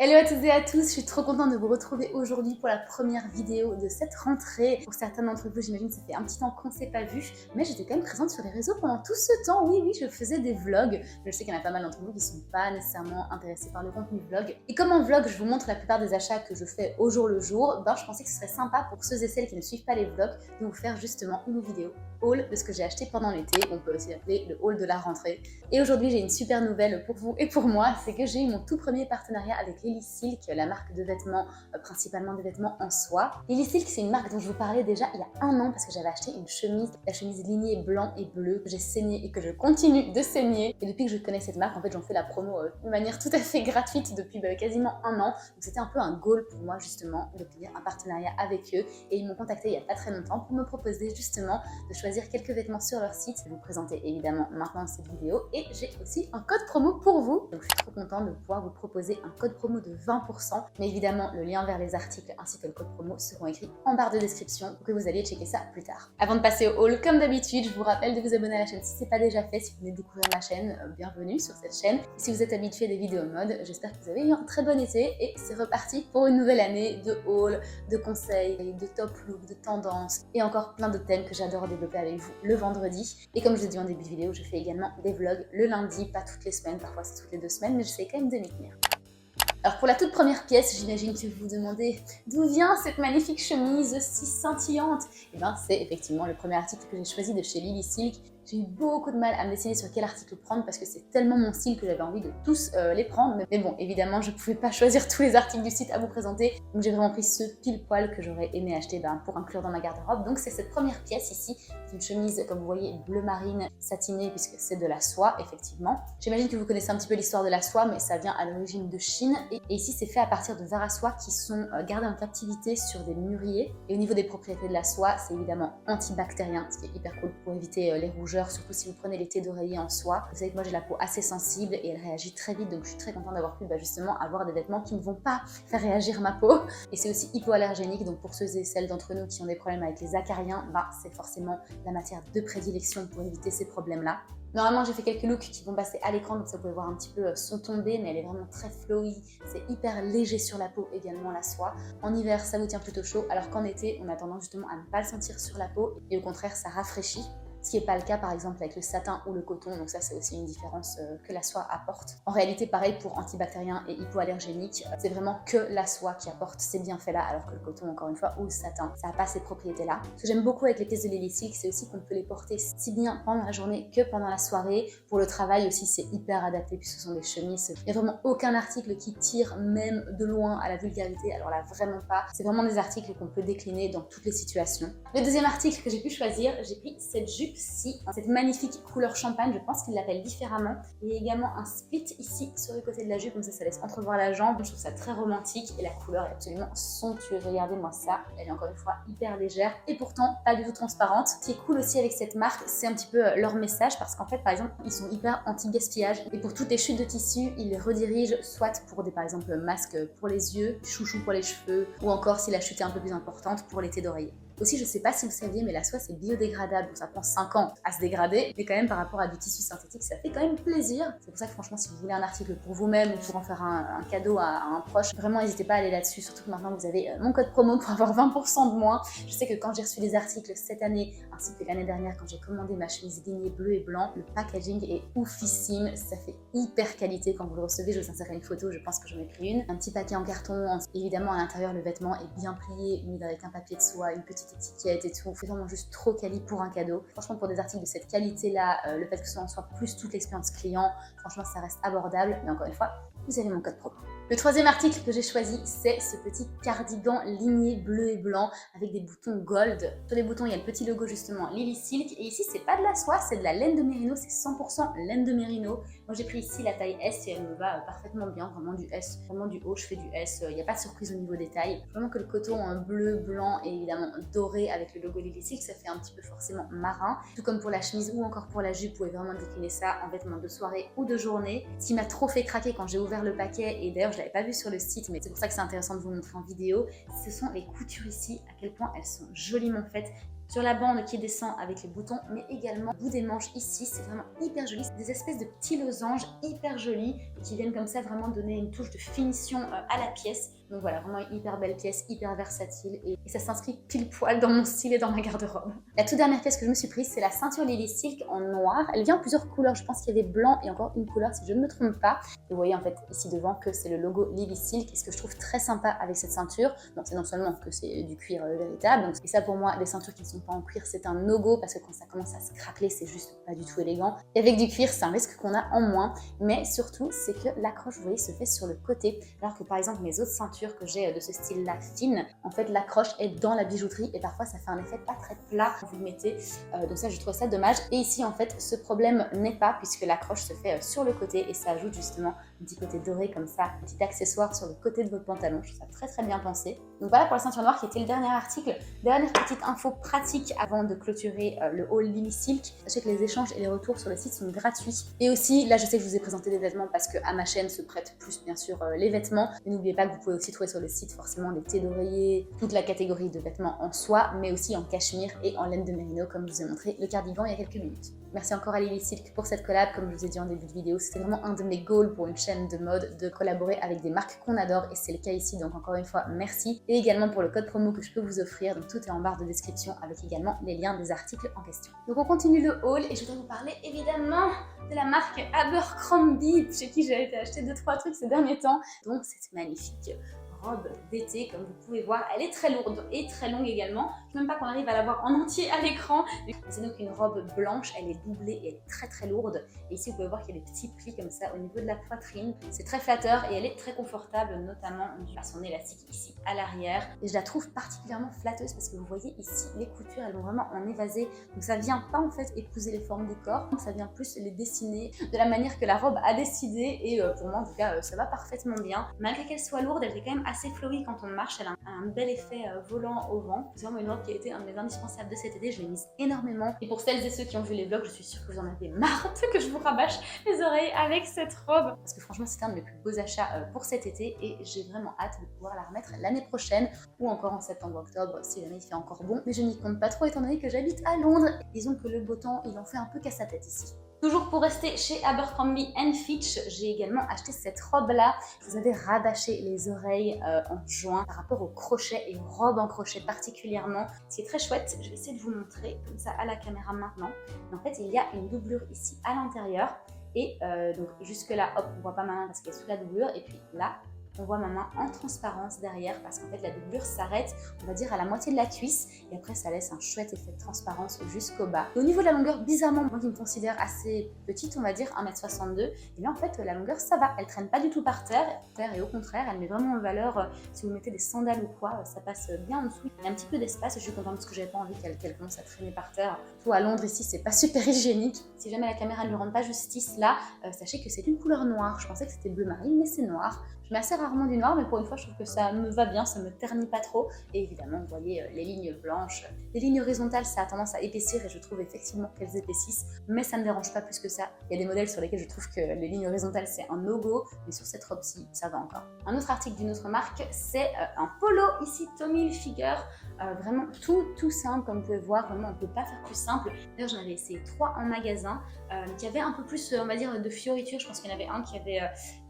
Hello à toutes et à tous, je suis trop contente de vous retrouver aujourd'hui pour la première vidéo de cette rentrée. Pour certains d'entre vous, j'imagine que ça fait un petit temps qu'on ne s'est pas vu, mais j'étais quand même présente sur les réseaux pendant tout ce temps. Oui, je faisais des vlogs. Je sais qu'il y en a pas mal d'entre vous qui ne sont pas nécessairement intéressés par le contenu vlog. Et comme en vlog, je vous montre la plupart des achats que je fais au jour le jour, je pensais que ce serait sympa pour ceux et celles qui ne suivent pas les vlogs de vous faire justement une vidéo haul de ce que j'ai acheté pendant l'été. On peut aussi appeler le haul de la rentrée. Et aujourd'hui, j'ai une super nouvelle pour vous et pour moi, c'est que j'ai eu mon tout premier partenariat avec Lily Silk, la marque de vêtements, principalement des vêtements en soie. Lily Silk, c'est une marque dont je vous parlais déjà il y a un an parce que j'avais acheté une chemise, la chemise lignée blanc et bleu que j'ai saignée et que je continue de saigner. Et depuis que je connais cette marque, en fait, j'en fais la promo de manière tout à fait gratuite depuis quasiment un an. Donc c'était un peu un goal pour moi justement d'obtenir un partenariat avec eux. Et ils m'ont contacté il n'y a pas très longtemps pour me proposer justement de choisir quelques vêtements sur leur site. Je vais vous présenter évidemment maintenant cette vidéo et j'ai aussi un code promo pour vous. Donc je suis trop contente de pouvoir vous proposer un code promo de 20%. Mais évidemment, le lien vers les articles ainsi que le code promo seront écrits en barre de description pour que vous alliez checker ça plus tard. Avant de passer au haul, comme d'habitude, je vous rappelle de vous abonner à la chaîne si ce n'est pas déjà fait. Si vous venez de découvrir ma chaîne, bienvenue sur cette chaîne. Et si vous êtes habitué des vidéos mode, j'espère que vous avez eu un très bon été et c'est reparti pour une nouvelle année de haul, de conseils, de top look, de tendances et encore plein de thèmes que j'adore développer avec vous le vendredi. Et comme je l'ai dit en début de vidéo, je fais également des vlogs le lundi, pas toutes les semaines, parfois c'est toutes les 2 semaines, mais j'essaie quand même de m'y tenir. Alors pour la toute première pièce, j'imagine que vous vous demandez d'où vient cette magnifique chemise si scintillante. Et bien c'est effectivement le premier article que j'ai choisi de chez Lily Silk. J'ai eu beaucoup de mal à me décider sur quel article prendre parce que c'est tellement mon style que j'avais envie de tous les prendre. Mais bon, évidemment, je ne pouvais pas choisir tous les articles du site à vous présenter. Donc j'ai vraiment pris ceux pile poil que j'aurais aimé acheter pour inclure dans ma garde-robe. Donc c'est cette première pièce ici. C'est une chemise, comme vous voyez, bleu marine, satinée, puisque c'est de la soie, effectivement. J'imagine que vous connaissez un petit peu l'histoire de la soie, mais ça vient à l'origine de Chine. Et ici, c'est fait à partir de vers à soie qui sont gardés en captivité sur des mûriers. Et au niveau des propriétés de la soie, c'est évidemment antibactérien, ce qui est hyper cool pour éviter les rougeurs. Surtout si vous prenez les thés d'oreiller en soie. Vous savez que moi j'ai la peau assez sensible et elle réagit très vite, donc je suis très contente d'avoir pu justement avoir des vêtements qui ne vont pas faire réagir ma peau. Et c'est aussi hypoallergénique, donc pour ceux et celles d'entre nous qui ont des problèmes avec les acariens, c'est forcément la matière de prédilection pour éviter ces problèmes-là. Normalement, j'ai fait quelques looks qui vont passer à l'écran, donc ça vous pouvez voir un petit peu son tombé, mais elle est vraiment très flowy. C'est hyper léger sur la peau également, la soie. En hiver, ça vous tient plutôt chaud, alors qu'en été, on a tendance justement à ne pas le sentir sur la peau, et au contraire, ça rafraîchit. Ce qui n'est pas le cas par exemple avec le satin ou le coton, donc ça c'est aussi une différence que la soie apporte. En réalité pareil pour antibactérien et hypoallergénique, c'est vraiment que la soie qui apporte ces bienfaits là, alors que le coton encore une fois ou le satin, ça n'a pas ces propriétés là. Ce que j'aime beaucoup avec les pièces de Lily Silk, c'est aussi qu'on peut les porter si bien pendant la journée que pendant la soirée. Pour le travail aussi c'est hyper adapté puisque ce sont des chemises. Il n'y a vraiment aucun article qui tire même de loin à la vulgarité, alors là vraiment pas. C'est vraiment des articles qu'on peut décliner dans toutes les situations. Le deuxième article que j'ai pu choisir, j'ai pris cette jupe ici, cette magnifique couleur champagne, je pense qu'ils l'appellent différemment. Il y a également un split ici sur le côté de la jupe, comme ça laisse entrevoir la jambe. Je trouve ça très romantique et la couleur est absolument somptueuse. Regardez-moi ça, elle est encore une fois hyper légère et pourtant pas du tout transparente. Ce qui est cool aussi avec cette marque, c'est un petit peu leur message parce qu'en fait par exemple ils sont hyper anti-gaspillage et pour toutes les chutes de tissu, ils les redirigent soit pour des par exemple masques pour les yeux, chouchou pour les cheveux ou encore si la chute est un peu plus importante pour les thés d'oreiller. Aussi, je sais pas si vous saviez, mais la soie c'est biodégradable, donc ça prend 5 ans à se dégrader, mais quand même par rapport à du tissu synthétique, ça fait quand même plaisir. C'est pour ça que franchement, si vous voulez un article pour vous-même ou pour en faire un cadeau à un proche, vraiment n'hésitez pas à aller là-dessus, surtout que maintenant vous avez mon code promo pour avoir 20% de moins. Je sais que quand j'ai reçu les articles cette année, ainsi que l'année dernière quand j'ai commandé ma chemise lignée bleu et blanc, le packaging est oufissime, ça fait hyper qualité quand vous le recevez. Je vous insérerai une photo, je pense que j'en ai pris une. Un petit paquet en carton, évidemment à l'intérieur le vêtement est bien plié, mis avec un papier de soie, une petite étiquette et tout, c'est vraiment juste trop quali pour un cadeau. Franchement pour des articles de cette qualité là, le fait que ce soit plus toute l'expérience client, franchement ça reste abordable, mais encore une fois, vous avez mon code promo. Le troisième article que j'ai choisi, c'est ce petit cardigan ligné bleu et blanc avec des boutons gold. Sur les boutons, il y a le petit logo justement Lily Silk et ici c'est pas de la soie, c'est de la laine de mérino, c'est 100% laine de mérino. Moi j'ai pris ici la taille S et elle me va parfaitement bien, vraiment du S, vraiment du haut, je fais du S, il n'y a pas de surprise au niveau des tailles. Vraiment que le coton bleu, blanc et évidemment doré avec le logo Lily Silk, ça fait un petit peu forcément marin. Tout comme pour la chemise ou encore pour la jupe, vous pouvez vraiment décliner ça en vêtements de soirée ou de journée. Ce qui m'a trop fait craquer quand j'ai ouvert le paquet, et d'ailleurs je l'avais pas vu sur le site, mais c'est pour ça que c'est intéressant de vous montrer en vidéo, ce sont les coutures ici, à quel point elles sont joliment faites. sur la bande qui descend avec les boutons, mais également au bout des manches ici. C'est vraiment hyper joli. C'est des espèces de petits losanges hyper jolis qui viennent comme ça vraiment donner une touche de finition à la pièce. Donc voilà, vraiment une hyper belle pièce, hyper versatile et ça s'inscrit pile poil dans mon style et dans ma garde-robe. La toute dernière pièce que je me suis prise, c'est la ceinture Lily Silk en noir. Elle vient en plusieurs couleurs, je pense qu'il y avait blanc et encore une couleur si je ne me trompe pas. Et vous voyez en fait ici devant que c'est le logo Lily Silk. Et ce que je trouve très sympa avec cette ceinture, bon, c'est non seulement que c'est du cuir véritable, donc, et ça pour moi, les ceintures qui ne sont pas en cuir, c'est un no-go parce que quand ça commence à se craqueler, c'est juste pas du tout élégant. Et avec du cuir, c'est un risque qu'on a en moins, mais surtout, c'est que l'accroche, vous voyez, se fait sur le côté, alors que par exemple mes autres ceintures que j'ai de ce style-là fine, en fait l'accroche est dans la bijouterie et parfois ça fait un effet pas très plat quand vous le mettez, donc ça je trouve ça dommage. Et ici en fait ce problème n'est pas puisque l'accroche se fait sur le côté et ça ajoute justement un petit côté doré comme ça, un petit accessoire sur le côté de votre pantalon. Je trouve ça très bien pensé. Donc voilà pour la ceinture noire qui était le dernier article. Dernière petite info pratique avant de clôturer le haul Lily Silk. Sachez que les échanges et les retours sur le site sont gratuits. Et aussi, là je sais que je vous ai présenté des vêtements parce que à ma chaîne se prête plus bien sûr les vêtements. Mais n'oubliez pas que vous pouvez aussi trouver sur le site forcément des thés d'oreiller, toute la catégorie de vêtements en soie, mais aussi en cachemire et en laine de mérino comme je vous ai montré le cardigan il y a quelques minutes. Merci encore à Lily Silk pour cette collab, comme je vous ai dit en début de vidéo, c'était vraiment un de mes goals pour une chaîne de mode, de collaborer avec des marques qu'on adore et c'est le cas ici, donc encore une fois merci. Et également pour le code promo que je peux vous offrir, donc tout est en barre de description avec également les liens des articles en question. Donc on continue le haul et je voudrais vous parler évidemment de la marque Abercrombie, chez qui j'ai été acheter 2-3 trucs ces derniers temps. Donc cette magnifique robe d'été, comme vous pouvez voir, elle est très lourde et très longue également. Je ne sais même pas qu'on arrive à la voir en entier à l'écran. C'est donc une robe blanche, elle est doublée et elle est très lourde. Et ici vous pouvez voir qu'il y a des petits plis comme ça au niveau de la poitrine. C'est très flatteur et elle est très confortable, notamment dû à son élastique ici à l'arrière. Et je la trouve particulièrement flatteuse parce que vous voyez ici les coutures, elles vont vraiment en évaser. Donc ça vient pas en fait épouser les formes du corps, ça vient plus les dessiner de la manière que la robe a décidé. Et pour moi en tout cas ça va parfaitement bien. Malgré qu'elle soit lourde, elle est quand même assez flowy quand on marche, elle a un bel effet volant au vent. C'est vraiment une robe qui a été un de mes indispensables de cet été, je l'ai mise énormément. Et pour celles et ceux qui ont vu les vlogs, je suis sûre que vous en avez marre que je vous rabâche les oreilles avec cette robe. Parce que franchement, c'est un de mes plus beaux achats pour cet été et j'ai vraiment hâte de pouvoir la remettre l'année prochaine ou encore en septembre-octobre si jamais il fait encore bon. Mais je n'y compte pas trop étant donné que j'habite à Londres. Disons que le beau temps, il en fait un peu qu'à sa tête ici. Toujours pour rester chez Abercrombie Fitch, j'ai également acheté cette robe-là. Je vous avais rabâché les oreilles en juin par rapport aux crochets et aux robes en crochet particulièrement. Ce qui est très chouette, je vais essayer de vous montrer comme ça à la caméra maintenant. Mais en fait, il y a une doublure ici à l'intérieur. Et donc jusque là, hop, on voit pas ma main parce qu'elle est sous la doublure. Et puis là, on voit ma main en transparence derrière parce qu'en fait la doublure s'arrête, on va dire à la moitié de la cuisse et après ça laisse un chouette effet de transparence jusqu'au bas. Et au niveau de la longueur, bizarrement, moi qui me considère assez petite, on va dire 1m62, et bien en fait la longueur ça va, elle traîne pas du tout par terre et au contraire elle met vraiment en valeur, si vous mettez des sandales ou quoi, ça passe bien en dessous. Il y a un petit peu d'espace, je suis contente parce que j'avais pas envie qu'elle commence à traîner par terre. Tout à Londres ici c'est pas super hygiénique. Si jamais la caméra ne lui rend pas justice là, sachez que c'est une couleur noire. Je pensais que c'était bleu marine mais c'est noir. Je mets assez rarement du noir, mais pour une fois, je trouve que ça me va bien, ça me ternit pas trop. Et évidemment, vous voyez les lignes blanches. Les lignes horizontales, ça a tendance à épaissir et je trouve effectivement qu'elles épaississent, mais ça ne me dérange pas plus que ça. Il y a des modèles sur lesquels je trouve que les lignes horizontales, c'est un no-go, mais sur cette robe-ci, ça va encore. Un autre article d'une autre marque, c'est un polo, ici Tommy Hilfiger. Vraiment tout simple, comme vous pouvez voir, vraiment on ne peut pas faire plus simple. D'ailleurs, j'en avais essayé 3 en magasin, qui avaient un peu plus, on va dire, de fioritures. Je pense qu'il y en avait un qui avait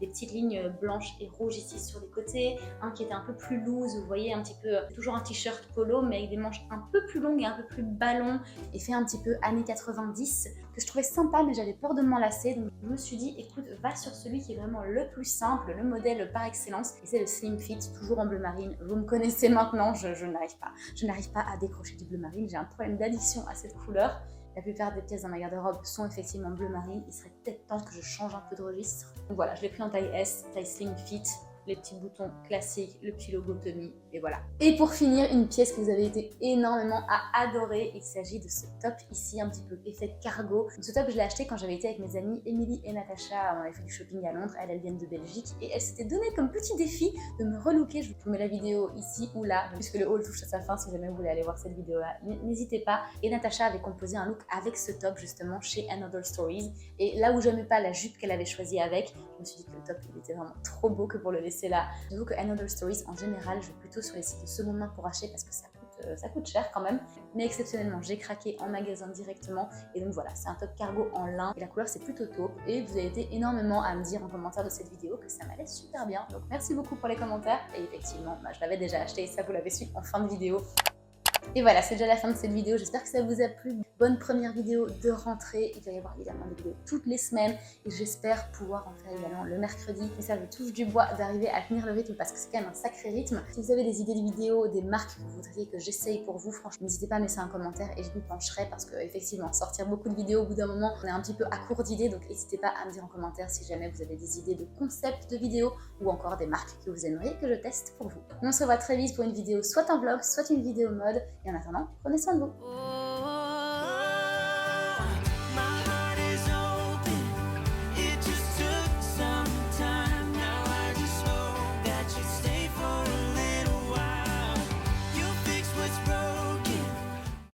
des petites lignes blanches et rouge ici sur les côtés, un qui était un peu plus loose, vous voyez un petit peu, toujours un t-shirt polo mais avec des manches un peu plus longues et un peu plus ballon et fait un petit peu années 90 que je trouvais sympa mais j'avais peur de m'enlacer, donc je me suis dit écoute, va sur celui qui est vraiment le plus simple, le modèle par excellence et c'est le Slim Fit, toujours en bleu marine. Vous me connaissez maintenant, je n'arrive pas à décrocher du bleu marine, j'ai un problème d'addiction à cette couleur. La plupart des pièces dans ma garde-robe sont effectivement bleu marine. Il serait peut-être temps que je change un peu de registre. Donc voilà, je l'ai pris en taille S, taille Slim Fit, les petits boutons classiques, le petit logo Tommy, et voilà. Et pour finir, une pièce que vous avez été énormément à adorer, il s'agit de ce top ici, un petit peu effet cargo. Donc ce top, je l'ai acheté quand j'avais été avec mes amies Émilie et Natacha, on avait fait du shopping à Londres, elles viennent de Belgique, et elles s'étaient donné comme petit défi de me relooker. Je vous mets la vidéo ici ou là, puisque le haul touche à sa fin, si jamais vous voulez aller voir cette vidéo-là, n'hésitez pas. Et Natacha avait composé un look avec ce top justement chez Another Stories, et là où j'aimais pas la jupe qu'elle avait choisie avec, je me suis dit que le top, il était vraiment trop beau que pour le laisser là. J'avoue que Another Stories, en général, je vais plutôt sur les sites de seconde main pour acheter parce que ça coûte ça coûte cher quand même. Mais exceptionnellement, j'ai craqué en magasin directement. Et donc voilà, c'est un top cargo en lin. Et la couleur, c'est plutôt taupe. Et vous avez été énormément à me dire en commentaire de cette vidéo que ça m'allait super bien. Donc merci beaucoup pour les commentaires. Et effectivement, je l'avais déjà acheté et ça, vous l'avez su en fin de vidéo. Et voilà, c'est déjà la fin de cette vidéo. J'espère que ça vous a plu. Bonne première vidéo de rentrée. Il va y avoir évidemment des vidéos toutes les semaines. Et j'espère pouvoir en faire également le mercredi. Et ça, je touche du bois d'arriver à tenir le rythme parce que c'est quand même un sacré rythme. Si vous avez des idées de vidéos, des marques que vous voudriez que j'essaye pour vous, franchement, n'hésitez pas à me laisser un commentaire et je m'y pencherai parce que effectivement, sortir beaucoup de vidéos au bout d'un moment, on est un petit peu à court d'idées. Donc n'hésitez pas à me dire en commentaire si jamais vous avez des idées de concepts de vidéos ou encore des marques que vous aimeriez que je teste pour vous. On se revoit très vite pour une vidéo soit en vlog, soit une vidéo mode. Et en attendant, prenez soin de vous.